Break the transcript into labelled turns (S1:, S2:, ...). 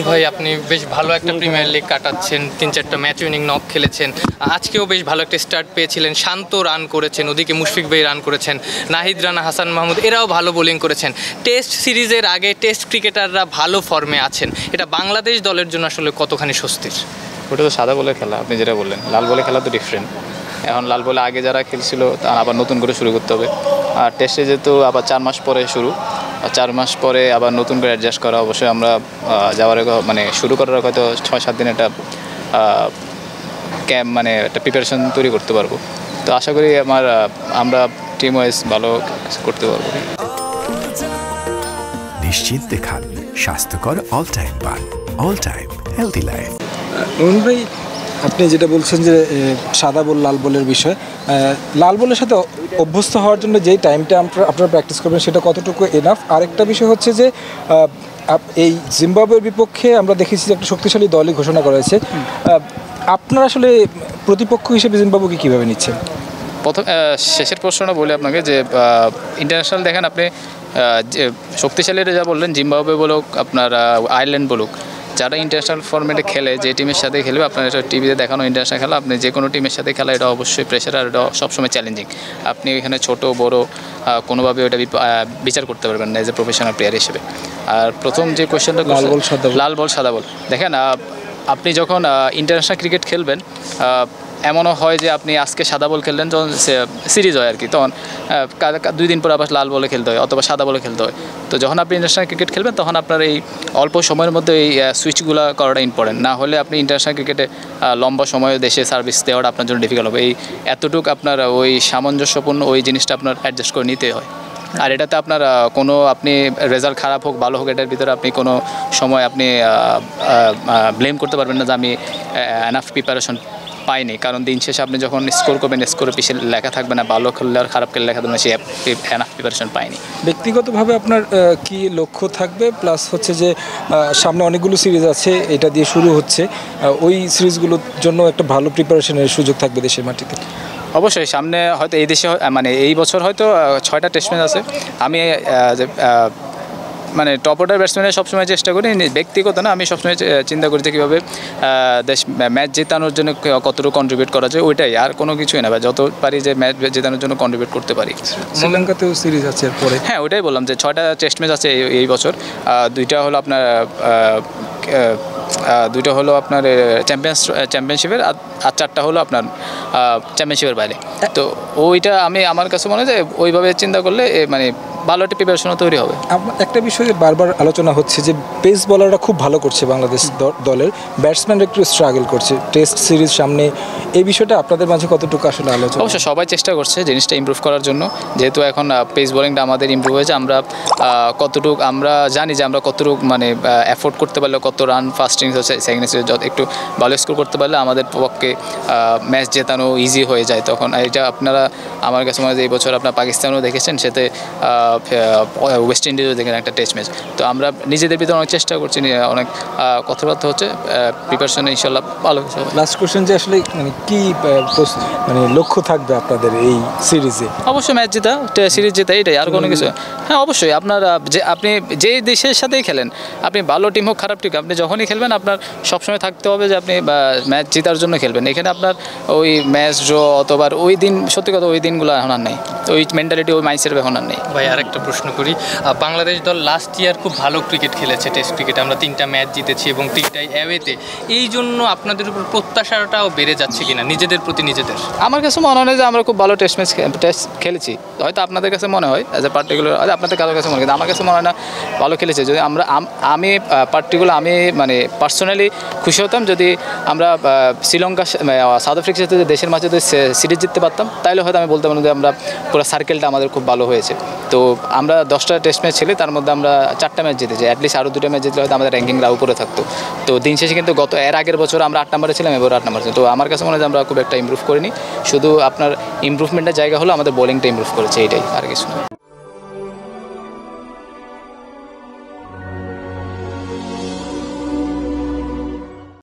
S1: ভাই আপনি বেশ ভালো একটা প্রিমিয়ার লিগ কাটাচ্ছেন, 3-4টা ম্যাচ উইনিং নক খেলেছেন, আজকেও বেশ ভালো একটা স্টার্ট পেয়েছিলেন, শান্ত রান করেছেন, ওদিকে মুশফিক ভাই রান করেছেন, নাহিদ রানা, হাসান মাহমুদ এরাও ভালো বোলিং করেছেন। টেস্ট সিরিজের আগে টেস্ট ক্রিকেটাররা ভালো ফর্মে আছেন, এটা বাংলাদেশ দলের জন্য আসলে কতখানি স্বস্তির?
S2: ওটা তো সাদা বলে খেলা, আপনি যেটা বললেন লাল বলে খেলা তো ডিফারেন্ট। এখন লাল বলে আগে যারা খেলছিল তারা আবার নতুন করে শুরু করতে হবে, আর টেস্টে যেহেতু আবার 4 মাস পরে শুরু, 4 মাস পরে আবার নতুন করে অ্যাডজাস্ট করা। অবশ্যই আমরা যাওয়ার মানে শুরু করার হয়তো 6-7 দিন একটা ক্যাম্প মানে একটা প্রিপারেশন তৈরি করতে পারবো। তো আশা করি আমরা টিম ওয়াইজ ভালো করতে পারবো।
S3: নিশ্চিন্তে খান স্বাস্থ্যকর অল টাইম পান, অল টাইম হেলদি লাইফ।
S4: মোহন ভাই, আপনি যেটা বলছেন যে সাদা বল লাল বলের বিষয়, লাল বলের সাথে অভ্যস্ত হওয়ার জন্য যেই টাইমটা আপনারা প্র্যাকটিস করবেন সেটা কতটুকু এনাফ? আরেকটা বিষয় হচ্ছে যে এই জিম্বাবুয়ের বিপক্ষে আমরা দেখেছি যে একটা শক্তিশালী দলই ঘোষণা করা হয়েছে, আপনারা আসলে প্রতিপক্ষ হিসেবে জিম্বাবুকে কীভাবে নিচ্ছেন?
S2: প্রথম শেষের প্রশ্নটা বলি আপনাকে যে ইন্টারন্যাশনাল দেখেন আপনি, যে শক্তিশালীরা যা বললেন জিম্বাবুয়ে বলুক আপনার আয়ারল্যান্ড বলুক, যারা ইন্টারন্যাশনাল ফরম্যাটে খেলে, যে টিমের সাথে খেলবে, আপনার এটা টিভিতে দেখানো ইন্টারন্যাশনাল খেলা, আপনি যে কোনো টিমের সাথে খেলা এটা অবশ্যই প্রেশার, আর এটা সবসময় চ্যালেঞ্জিং। আপনি এখানে ছোট বড় কোনোভাবে ওটা বিচার করতে পারবেন না এজ এ প্রফেশনাল প্লেয়ার হিসেবে। আর প্রথম যে কোয়েশ্চেনটা, লাল বল সাদা বল, দেখেন আপনি যখন ইন্টারন্যাশনাল ক্রিকেট খেলবেন এমনও হয় যে আপনি আজকে সাদা বল খেললেন, যখন সিরিজ হয় আর কি, তখন 2 দিন পর আবার লাল বলে খেলতে হয় অথবা সাদা বলে খেলতে হয়। তো যখন আপনি ইন্টারন্যাশনাল ক্রিকেট খেলবেন তখন আপনার এই অল্প সময়ের মধ্যে এই সুইচগুলো করাটা ইম্পর্টেন্ট, না হলে আপনি ইন্টারন্যাশনাল ক্রিকেটে লম্বা সময় দেশে সার্ভিস দেওয়াটা আপনার জন্য ডিফিকাল্ট হবে। এই এতটুকু আপনার ওই সামঞ্জস্যপূর্ণ ওই জিনিসটা আপনার অ্যাডজাস্ট করে নিতে হয়। আর এটাতে আপনার কোনো আপনি রেজাল্ট খারাপ হোক ভালো হোক, এটার ভিতরে আপনি কোনো সময় আপনি ব্লেম করতে পারবেন না যে আমি এনাফ প্রিপারেশন পাইনি, কারণ দিন শেষে আপনি যখন স্কোর করবেন স্কোরের পিছিয়ে লেখা থাকবে না ভালো খেললে আর খারাপ খেললে লেখা থাকবে না সে এনাফ প্রিপারেশন পাইনি।
S4: ব্যক্তিগতভাবে আপনার কি লক্ষ্য থাকবে, প্লাস হচ্ছে যে সামনে অনেকগুলো সিরিজ আছে, এটা দিয়ে শুরু হচ্ছে, ওই সিরিজগুলোর জন্য একটা ভালো প্রিপারেশনের সুযোগ থাকবে দেশের মাটিতে?
S2: অবশ্যই সামনে হয়তো এই দেশে মানে এই বছর হয়তো 6টা টেস্ট ম্যাচ আছে। আমি মানে টপ অর্ডার ব্যাটসম্যানের সবসময় চেষ্টা করি, ব্যক্তিগত না, আমি সবসময় চিন্তা করি যে কীভাবে দেশ ম্যাচ জেতানোর জন্য কতটুকু কন্ট্রিবিউট করা যায়, ওইটাই, আর কোনো কিছুই না, যত পারি যে ম্যাচ জেতানোর জন্য কন্ট্রিবিউট করতে পারি।
S4: শ্রীলঙ্কাতেও সিরিজ আছে এরপরে?
S2: হ্যাঁ, ওইটাই বললাম যে 6টা টেস্ট ম্যাচ আছে এই বছর। 2টা হলো আপনার চ্যাম্পিয়নশিপের, আর 4টা হলো আপনার চ্যাম্পিয়নশিপের বাইরে। তো ওইটা আমার কাছে মনে হয় যে ওইভাবে চিন্তা করলে মানে ভালো একটা প্রিপারেশনও তৈরি হবে।
S4: একটা বিষয়ে বারবার আলোচনা হচ্ছে যে পেস বলাররা খুব ভালো করছে বাংলাদেশ দলের, ব্যাটসম্যানরা একটু স্ট্রাগল করছে টেস্ট সিরিজ সামনে, এই বিষয়টা আপনাদের মাঝে কতটুকু আসলে আলোচনা?
S2: অবশ্যই সবাই চেষ্টা করছে জিনিসটা ইমপ্রুভ করার জন্য, যেহেতু এখন পেস বোলিংটা আমাদের ইমপ্রুভ হয়েছে, আমরা কতটুকু আমরা জানি যে আমরা কতটুকু মানে অ্যাফোর্ড করতে পারলে, কত রান ফার্স্ট ইনিংস হচ্ছে সেকেন্ড ইনিংসে যত একটু ভালো স্কোর করতে পারলে আমাদের পক্ষে ম্যাচ জেতানো ইজি হয়ে যায়। তখন এটা আপনারা আমার কাছে মনে হয় এই বছর আপনার পাকিস্তানও দেখেছেন, সেতে ওয়েস্ট ইন্ডিজও দেখেন একটা টেস্ট ম্যাচ। তো আমরা নিজেদের ভিতরে অনেক চেষ্টা করছি, অনেক কথাবার্তা হচ্ছে, প্রিপারেশনে ইনশাল্লাহ ভালো কিছু হবে।
S4: লাস্ট কোশ্চেন, যে আসলে মানে কি মানে লক্ষ্য থাকবে আপনাদের এই সিরিজে?
S2: অবশ্যই ম্যাচ জেতা, সিরিজ জেতা, এটাই, আর কোনো কিছু। হ্যাঁ অবশ্যই আপনারা আপনি যে দেশের সাথেই খেলেন, আপনি ভালো টিম হোক খারাপ টিম, আপনি যখনই খেলবেন আপনার সবসময় থাকতে হবে যে আপনি ম্যাচ জেতার জন্য খেলবেন। এখানে আপনার ওই ম্যাচ ড্র অথবা ওই দিন, সত্যি কথা ওই দিনগুলো এখন আর নেই, ওই মেন্টালিটি ওই মাইন্ডসেট এখন আর নেই।
S1: ভাই আরেকটা প্রশ্ন করি, বাংলাদেশ দল লাস্ট ইয়ার খুব ভালো ক্রিকেট খেলেছে, টেস্ট ক্রিকেটে আমরা 3টা ম্যাচ জিতেছি এবং 3টাই অ্যাওয়েতে, এই জন্য আপনাদের উপর প্রত্যাশাটাও বেড়ে যাচ্ছে কিনা নিজেদের প্রতি নিজেদের?
S2: আমার কাছে মনে হয় যে আমরা খুব ভালো টেস্ট খেলেছি, হয়তো আপনাদের কাছে মনে হয় অ্যাজ এ পার্টিকুলার, আপনাদের কারোর কাছে মনে হয়, আমার কাছে মনে হয় না ভালো খেলেছে। যদি আমি পার্টিকুলার আমি মানে পার্সোনালি খুশি হতাম যদি আমরা শ্রীলঙ্কা সাউথ আফ্রিকার সাথে দেশের মাঝে যদি সিরিজ জিততে পারতাম, তাহলে হয়তো আমি বলতে পারতাম যে আমরা পুরো সার্কেলটা আমাদের খুব ভালো হয়েছে। তো আমরা 10টা টেস্ট ম্যাচ খেলে তার মধ্যে আমরা 4টা ম্যাচ জিতেছি, অ্যাটলিস্ট আরও 2টা ম্যাচ জিতলে হয়তো আমাদের র্যাঙ্কিংটা উপরে থাকতো। তো দিন শেষে কিন্তু এর আগের বছর আমরা 8 নম্বরে ছিলাম, এবার 8 নম্বরে ছিলাম। তো আমার কাছে মনে হয় যে আমরা খুব একটা ইমপ্রুভ করিনি, শুধু আপনার ইমপ্রুভমেন্টের জায়গা হলো আমাদের বোলিংটা ইমপ্রুভ করেছে, এইটাই, আর কিছু না।